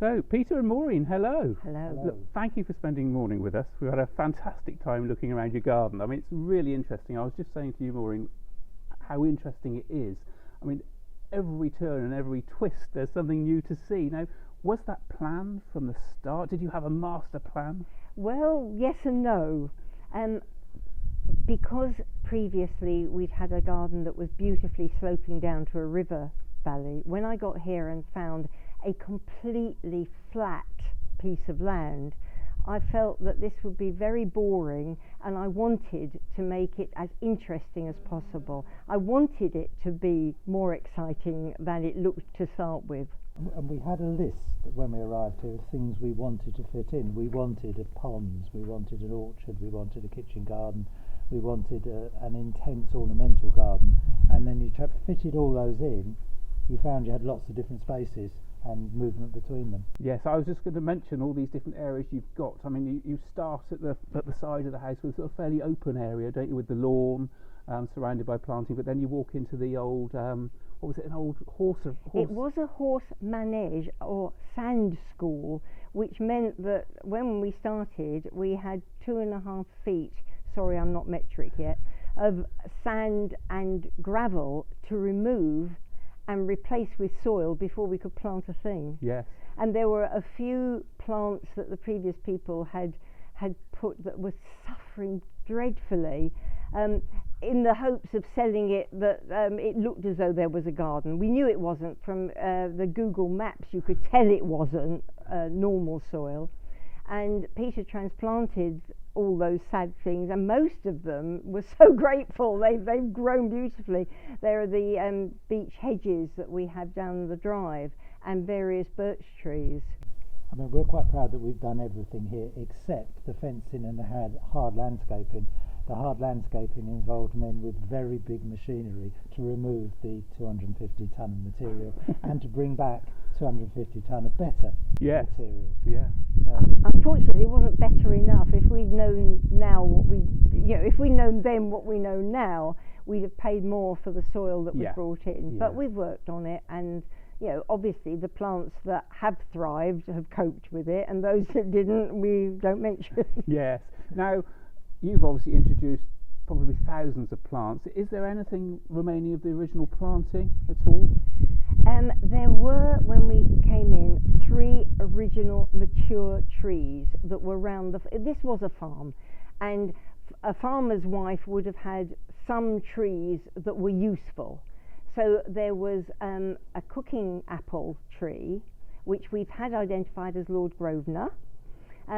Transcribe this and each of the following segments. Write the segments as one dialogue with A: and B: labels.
A: So, Peter and Maureen, hello.
B: Hello.
A: Look, thank you for spending the morning with us. We've had a fantastic time looking around your garden. I mean, it's really interesting. I was just saying to you, Maureen, how interesting it is. I mean, every turn and every twist, there's something new to see. Now, was that planned from the start? Did you have a master plan?
B: Well, yes and no. Because previously we'd had a garden that was beautifully sloping down to a river valley, when I got here and found a completely flat piece of land, I felt that this would be very boring, and I wanted to make it as interesting as possible. I wanted it to be more exciting than it looked to start with.
C: And we had a list when we arrived here of things we wanted to fit in. We wanted a pond, we wanted an orchard, we wanted a kitchen garden, we wanted an intense ornamental garden, and then you fitted all those in. You found you had lots of different spaces and movement between them.
A: Yes, I was just going to mention all these different areas you've got. I mean, you start at the side of the house with a fairly open area, don't you, with the lawn surrounded by planting, but then you walk into the old, what was it, an old horse?
B: It was a horse manege or sand school, which meant that when we started we had 2.5 feet, sorry I'm not metric yet, of sand and gravel to remove and replace with soil before we could plant a thing.
A: Yes.
B: And there were a few plants that the previous people had put that were suffering dreadfully, in the hopes of selling it, that it looked as though there was a garden. We knew it wasn't. From the Google Maps you could tell it wasn't normal soil, and Peter transplanted all those sad things, and most of them were so grateful. They've grown beautifully. There are the beech hedges that we have down the drive and various birch trees.
C: I mean, we're quite proud that we've done everything here except the fencing and the hard landscaping. The hard landscaping involved men with very big machinery to remove the 250 tonne of material and to bring back 250 tonne of better material.
A: Yeah.
B: Unfortunately, it wasn't better enough. If we'd known now if we'd known then what we know now, we'd have paid more for the soil that was brought in.
A: Yeah.
B: But we've worked on it, and obviously the plants that have thrived have coped with it, and those that didn't, we don't mention.
A: Yes. Now, you've obviously introduced probably thousands of plants. Is there anything remaining of the original planting at all?
B: There were, when we came in, 3 original mature trees that were round this was a farm, and a farmer's wife would have had some trees that were useful. So there was a cooking apple tree, which we've had identified as Lord Grosvenor,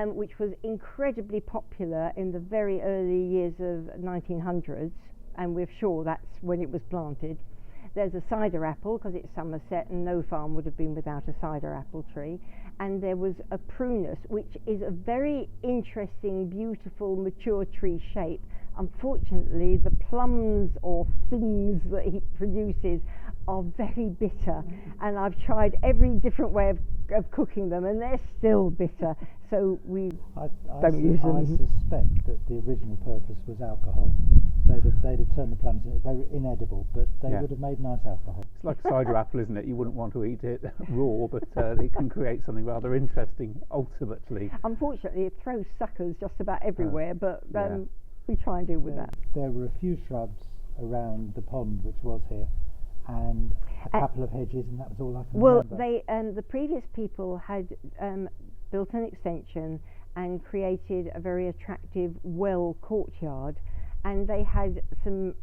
B: which was incredibly popular in the very early years of 1900s, and we're sure that's when it was planted. There's a cider apple, because it's Somerset and no farm would have been without a cider apple tree. And there was a prunus, which is a very interesting, beautiful, mature tree shape. Unfortunately, the plums or things that he produces are very bitter, and I've tried every different way of cooking them, and they're still bitter, so we don't use them.
C: I suspect that the original purpose was alcohol. They'd have turned the plums in. They were inedible, but they would have made nice alcohol.
A: It's like cider apple, isn't it? You wouldn't want to eat it raw, but it can create something rather interesting ultimately.
B: Unfortunately, it throws suckers just about everywhere, but we try and deal with that.
C: There were a few shrubs around the pond which was here, and a couple of hedges, and that was all I can remember.
B: The previous people had built an extension and created a very attractive well courtyard, and they had some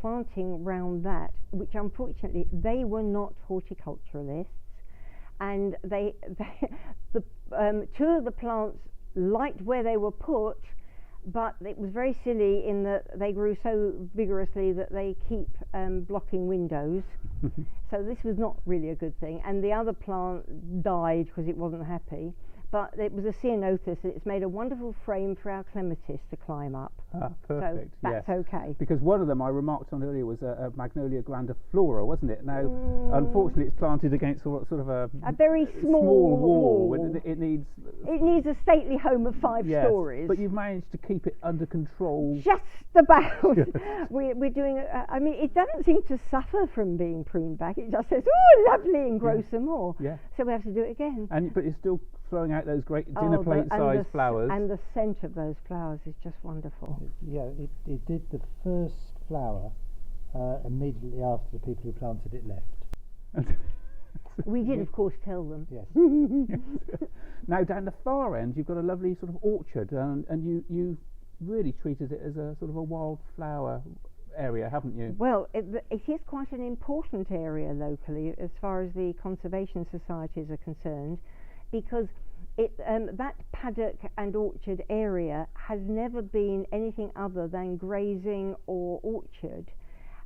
B: planting round that, which unfortunately they were not horticulturalists, and the 2 of the plants liked where they were put, but it was very silly in that they grew so vigorously that they keep blocking windows. So this was not really a good thing, and the other plant died because it wasn't happy. but it was a ceanothus, and it's made a wonderful frame for our clematis to climb up.
A: Ah, perfect.
B: So that's okay.
A: Because one of them I remarked on earlier was a Magnolia grandiflora, wasn't it? Now, unfortunately, it's planted against sort of a
B: very small
A: wall.
B: wall.
A: It needs
B: a stately home of 5
A: yes,
B: stories.
A: but you've managed to keep it under control.
B: Just about. We're doing. I mean, it doesn't seem to suffer from being pruned back. It just says, "Oh, lovely," and grows some more.
A: Yeah.
B: So we have to do it again.
A: But you're still throwing out those great dinner plate-sized flowers.
B: And the scent of those flowers is just wonderful.
C: It did the first flower immediately after the people who planted it left.
B: We did, of course, tell them.
C: Yes.
A: Now, down the far end, you've got a lovely sort of orchard, and you really treated it as a sort of a wildflower area, haven't you?
B: Well, it is quite an important area locally as far as the conservation societies are concerned, because that paddock and orchard area has never been anything other than grazing or orchard,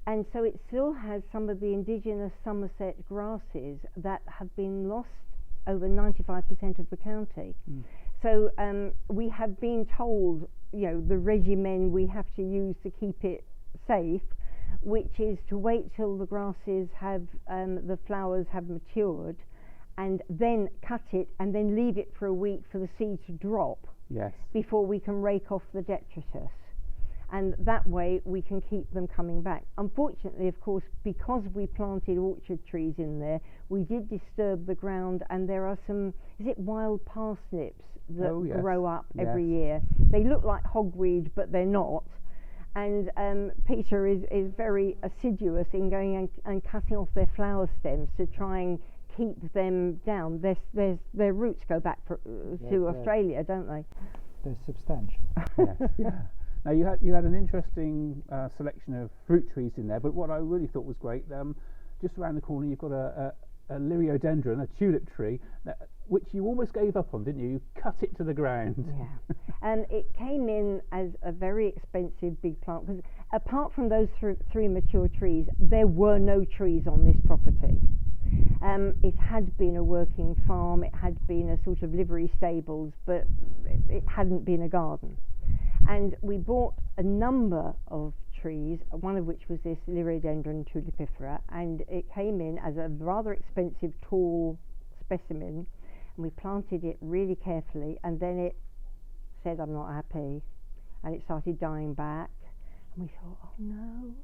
B: and so it still has some of the indigenous Somerset grasses that have been lost over 95% of the county. So we have been told, the regimen we have to use to keep it safe, which is to wait till the grasses have the flowers have matured, and then cut it and then leave it for a week for the seed to drop.
A: Yes.
B: Before we can rake off the detritus, and that way we can keep them coming back. Unfortunately, of course, because we planted orchard trees in there, we did disturb the ground, and there are some wild parsnips that grow up every year. They look like hogweed, but they're not. And Peter is very assiduous in going and cutting off their flower stems to try and keep them down. Their roots go back to Australia, don't they?
C: They're substantial.
A: Yes, yeah. Now you had an interesting selection of fruit trees in there, but what I really thought was great, just around the corner you've got a liriodendron, a tulip tree, which you almost gave up on, didn't you? You cut it to the ground.
B: Yeah, and it came in as a very expensive big plant, because apart from those three mature trees, there were no trees on this property. It had been a working farm, it had been a sort of livery stables, but it hadn't been a garden. And we bought a number of trees, one of which was this Liriodendron tulipifera, and it came in as a rather expensive tall specimen, and we planted it really carefully, and then it said, "I'm not happy," and it started dying back, and we thought, oh no.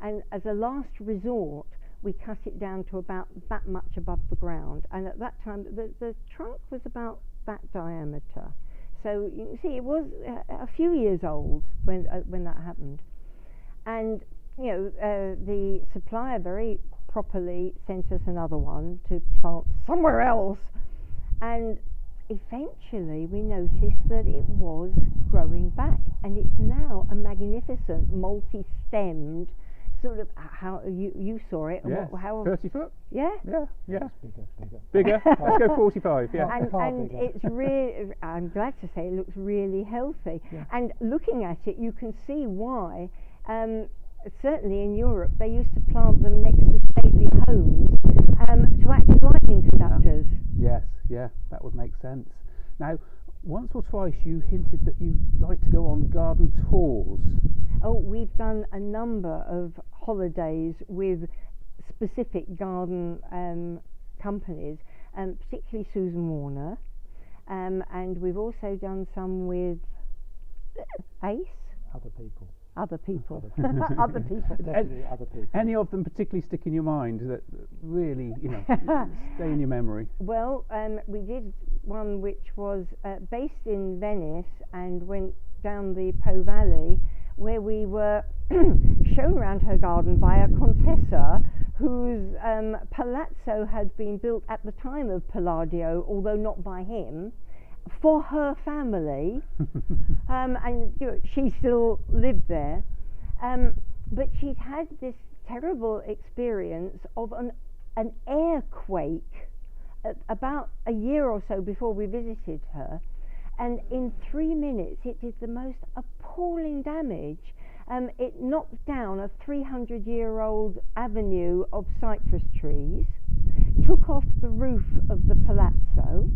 B: And as a last resort, we cut it down to about that much above the ground, and at that time the trunk was about that diameter. So you can see it was a few years old when that happened, and the supplier very properly sent us another one to plant somewhere else, and eventually we noticed that it was growing back, and it's now a magnificent multi-stemmed sort of, how you saw it.
A: Yes,
B: how
A: 30 foot?
B: Yeah.
A: Bigger. Let's go 45, yeah.
B: And it's really, I'm glad to say it looks really healthy.
A: Yeah.
B: And looking at it, you can see why, certainly in Europe, they used to plant them next to stately homes to act as lightning conductors.
A: Yes, yeah, that would make sense. Now, once or twice you hinted that you'd like to go on garden tours.
B: Oh, we've done a number of holidays with specific garden companies, particularly Susan Warner, and we've also done some with Ace.
C: Other people.
B: Other people.
C: Definitely other people.
A: Any of them particularly stick in your mind that really, stay in your memory?
B: Well, we did one which was based in Venice and went down the Po Valley, where we were shown around her garden by a Contessa whose palazzo had been built at the time of Palladio, although not by him, for her family, and she still lived there, but she'd had this terrible experience of an airquake about a year or so before we visited her, and in 3 minutes it did the most appalling damage. It knocked down a 300-year-old avenue of cypress trees, took off the roof of the palazzo,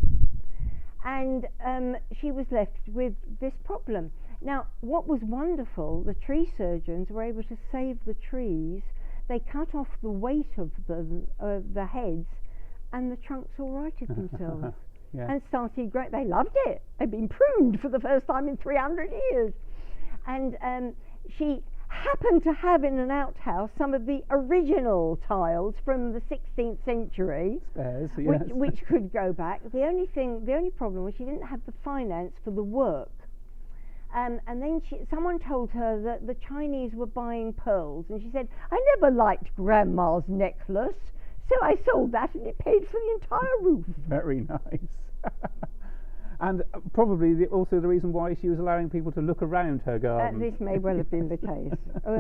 B: and she was left with this problem. Now, what was wonderful, the tree surgeons were able to save the trees. They cut off the weight of the heads, and the trunks all righted themselves.
A: Yeah.
B: And started great. They loved it. They'd been pruned for the first time in 300 years. And she happened to have in an outhouse some of the original tiles from the 16th century,
A: Spares, yes.
B: which could go back. The only problem was she didn't have the finance for the work. And then someone told her that the Chinese were buying pearls, and she said, "I never liked Grandma's necklace, so I sold that and it paid for the entire roof."
A: Very nice. And probably also the reason why she was allowing people to look around her garden.
B: This may well have been the case.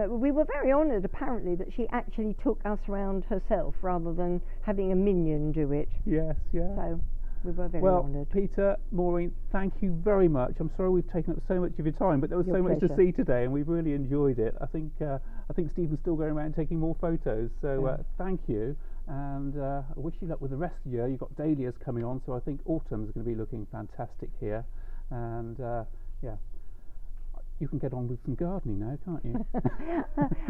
B: We were very honoured, apparently, that she actually took us round herself rather than having a minion do it.
A: Yes, yeah.
B: So we were very
A: well,
B: honoured.
A: Peter, Maureen, thank you very much. I'm sorry we've taken up so much of your time, but there was
B: Your
A: so much to
B: pleasure.
A: see today, and we've really enjoyed it. I think Stephen's still going around taking more photos, so thank you. And I wish you luck with the rest of the year. You've got dahlias coming on, so I think autumn's going to be looking fantastic here. And yeah, you can get on with some gardening now, can't you?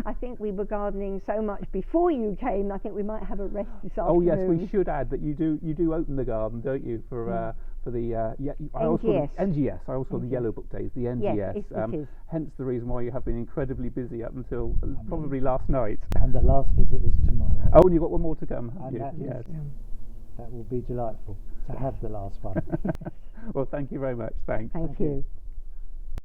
B: I think we were gardening so much before you came. I think we might have a rest this afternoon.
A: Oh yes, we should add that you do open the garden, don't you, for the I also call it NGS. I also call the Yellow Book Days, the NGS.
B: Yes, it is.
A: Hence the reason why you have been incredibly busy up until probably last night.
C: And the last visit is tomorrow.
A: Oh, and you've got one more to come, haven't
C: And
A: you?
C: that
A: Yes.
C: That will be delightful to have the last one.
A: Well, thank you very much. Thanks.
B: Thank you.